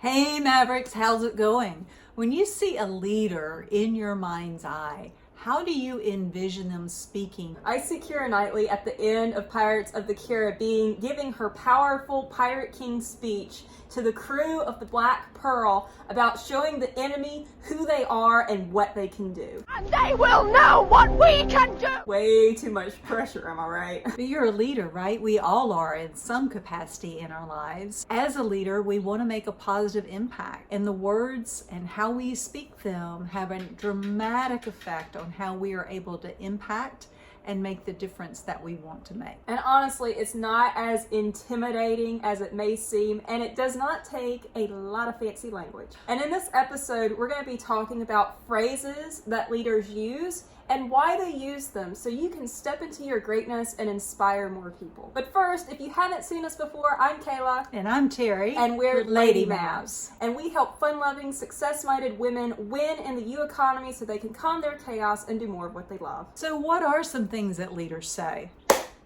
Hey Mavericks, how's it going? When you see a leader in your mind's eye, how do you envision them speaking? I see Keira Knightley at the end of Pirates of the Caribbean giving her powerful Pirate King speech to the crew of the Black Pearl about showing the enemy who they are and what they can do. And they will know what we can do! Way too much pressure, am I right? But you're a leader, right? We all are in some capacity in our lives. As a leader, we want to make a positive impact, and the words and how we speak them have a dramatic effect on how we are able to impact and make the difference that we want to make. And honestly, it's not as intimidating as it may seem, and it does not take a lot of fancy language. And in this episode, we're going to be talking about phrases that leaders use and why they use them so you can step into your greatness and inspire more people. But first, if you haven't seen us before, I'm Kayla. And I'm Terry. And we're Lady Lady MAVS. MAVS. And we help fun-loving, success-minded women win in the U economy so they can calm their chaos and do more of what they love. So what are some things that leaders say?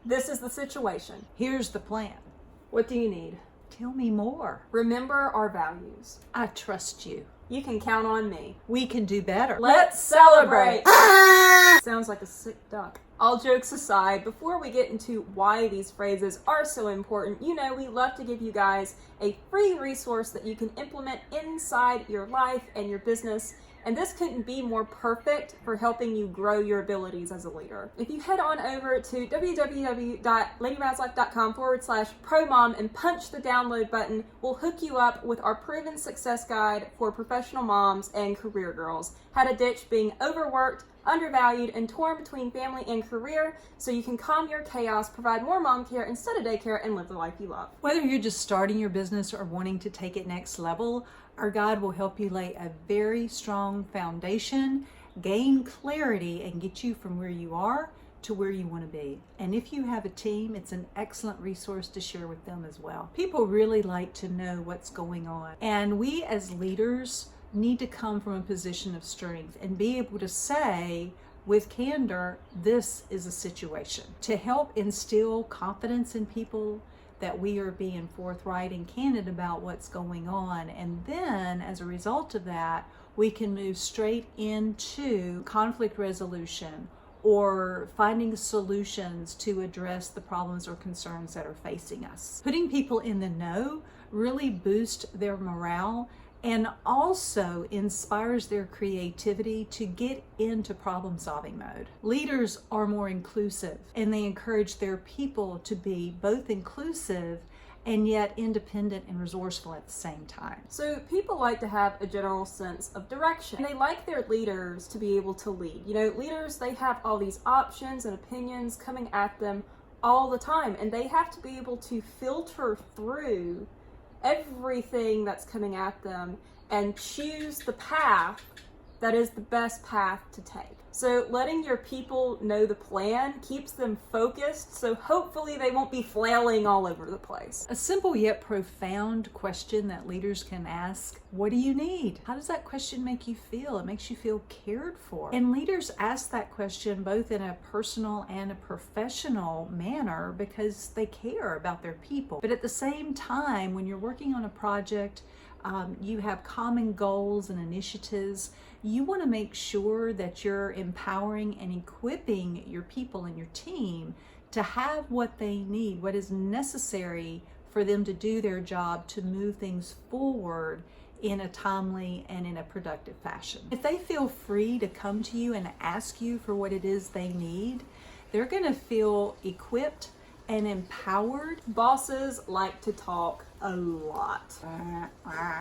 This is the situation. Here's the plan. What do you need? Tell me more. Remember our values. I trust you. You can count on me. We can do better. Let's celebrate! Sounds like a sick duck. All jokes aside, before we get into why these phrases are so important, you know we love to give you guys a free resource that you can implement inside your life and your business. And this couldn't be more perfect for helping you grow your abilities as a leader. If you head on over to www.ladymavslife.com/ProMom and punch the download button, we'll hook you up with our proven success guide for professional moms and career girls. How to ditch being overworked, undervalued, and torn between family and career so you can calm your chaos, provide more mom care instead of daycare, and live the life you love. Whether you're just starting your business or wanting to take it next level, our guide will help you lay a very strong foundation, gain clarity, and get you from where you are to where you want to be. And if you have a team, it's an excellent resource to share with them as well. People really like to know what's going on. And we as leaders need to come from a position of strength and be able to say with candor, this is a situation. To help instill confidence in people that we are being forthright and candid about what's going on. And then as a result of that, we can move straight into conflict resolution or finding solutions to address the problems or concerns that are facing us. Putting people in the know really boosts their morale and also inspires their creativity to get into problem-solving mode. Leaders are more inclusive, and they encourage their people to be both inclusive and yet independent and resourceful at the same time. So people like to have a general sense of direction. They like their leaders to be able to lead. You know, leaders, they have all these options and opinions coming at them all the time, and they have to be able to filter through everything that's coming at them and choose the path that is the best path to take. So letting your people know the plan keeps them focused, so hopefully they won't be flailing all over the place. A simple yet profound question that leaders can ask, what do you need? How does that question make you feel? It makes you feel cared for. And leaders ask that question both in a personal and a professional manner because they care about their people. But at the same time, when you're working on a project, you have common goals and initiatives. You want to make sure that you're empowering and equipping your people and your team to have what they need, what is necessary for them to do their job to move things forward in a timely and in a productive fashion. If they feel free to come to you and ask you for what it is they need, they're going to feel equipped and empowered. Bosses like to talk a lot.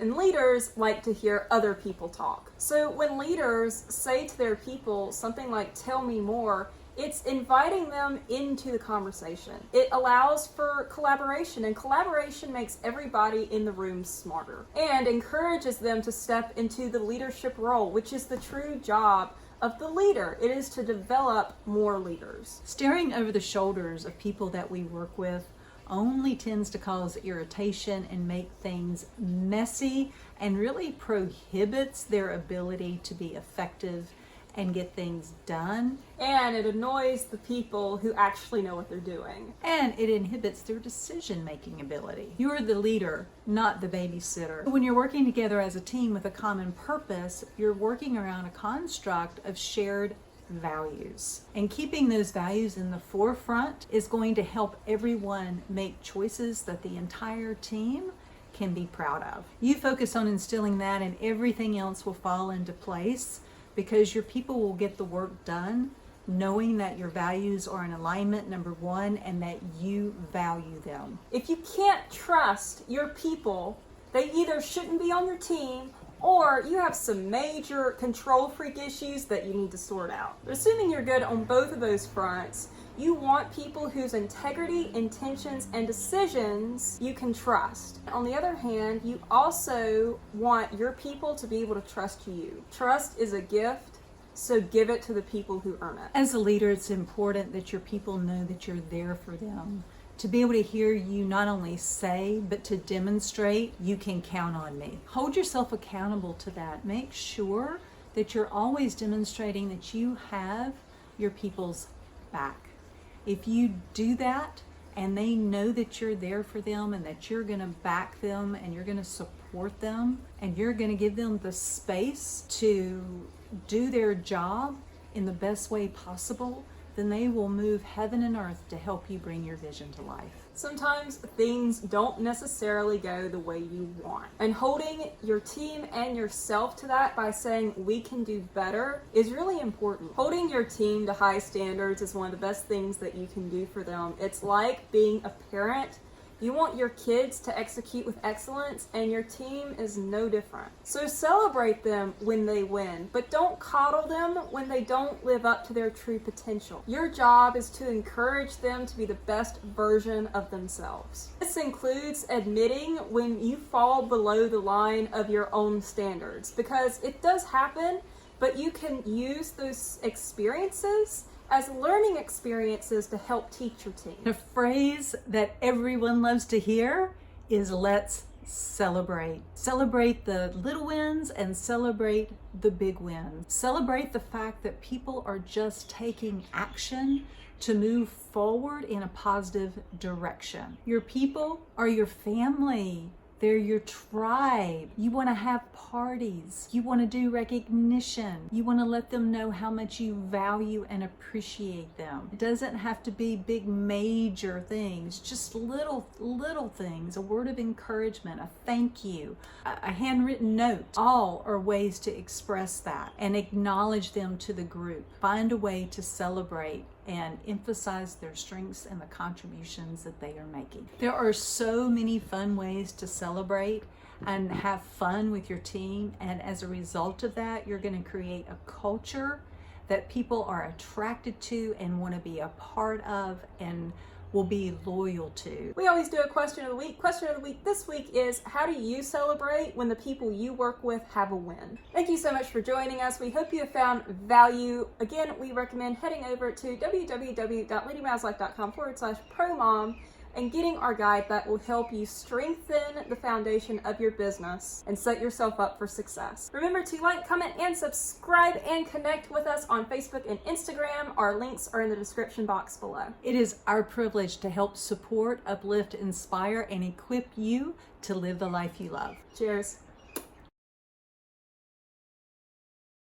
And leaders like to hear other people talk. So when leaders say to their people something like, tell me more, it's inviting them into the conversation. It allows for collaboration, and collaboration makes everybody in the room smarter and encourages them to step into the leadership role, which is the true job of the leader. It is to develop more leaders. Staring over the shoulders of people that we work with only tends to cause irritation and make things messy and really prohibits their ability to be effective and get things done. And it annoys the people who actually know what they're doing. And it inhibits their decision-making ability. You're the leader, not the babysitter. When you're working together as a team with a common purpose, you're working around a construct of shared values. And keeping those values in the forefront is going to help everyone make choices that the entire team can be proud of. You focus on instilling that and everything else will fall into place, because your people will get the work done knowing that your values are in alignment, number one, and that you value them. If you can't trust your people, they either shouldn't be on your team or you have some major control freak issues that you need to sort out. But assuming you're good on both of those fronts, you want people whose integrity, intentions, and decisions you can trust. On the other hand, you also want your people to be able to trust you. Trust is a gift, so give it to the people who earn it. As a leader, it's important that your people know that you're there for them. To be able to hear you not only say, but to demonstrate, you can count on me. Hold yourself accountable to that. Make sure that you're always demonstrating that you have your people's back. If you do that and they know that you're there for them and that you're going to back them and you're going to support them and you're going to give them the space to do their job in the best way possible, then they will move heaven and earth to help you bring your vision to life. Sometimes things don't necessarily go the way you want. And holding your team and yourself to that by saying we can do better is really important. Holding your team to high standards is one of the best things that you can do for them. It's like being a parent. You want your kids to execute with excellence, and your team is no different. So celebrate them when they win, but don't coddle them when they don't live up to their true potential. Your job is to encourage them to be the best version of themselves. This includes admitting when you fall below the line of your own standards, because it does happen, but you can use those experiences as learning experiences to help teach your team. A phrase that everyone loves to hear is let's celebrate. Celebrate the little wins and celebrate the big wins. Celebrate the fact that people are just taking action to move forward in a positive direction. Your people are your family. They're your tribe. You want to have parties. You want to do recognition. You want to let them know how much you value and appreciate them. It doesn't have to be big major things, just little things, a word of encouragement, a thank you, a handwritten note. All are ways to express that and acknowledge them to the group. Find a way to celebrate and emphasize their strengths and the contributions that they are making. There are so many fun ways to celebrate and have fun with your team, and as a result of that, you're going to create a culture that people are attracted to and want to be a part of and will be loyal to. We always do a question of the week. Question of the week this week is, how do you celebrate when the people you work with have a win? Thank you so much for joining us. We hope you have found value. Again, we recommend heading over to www.ladymavslife.com/ProMom and getting our guide that will help you strengthen the foundation of your business and set yourself up for success. Remember to like, comment, and subscribe, and connect with us on Facebook and Instagram. Our links are in the description box below. It is our privilege to help support, uplift, inspire, and equip you to live the life you love. Cheers.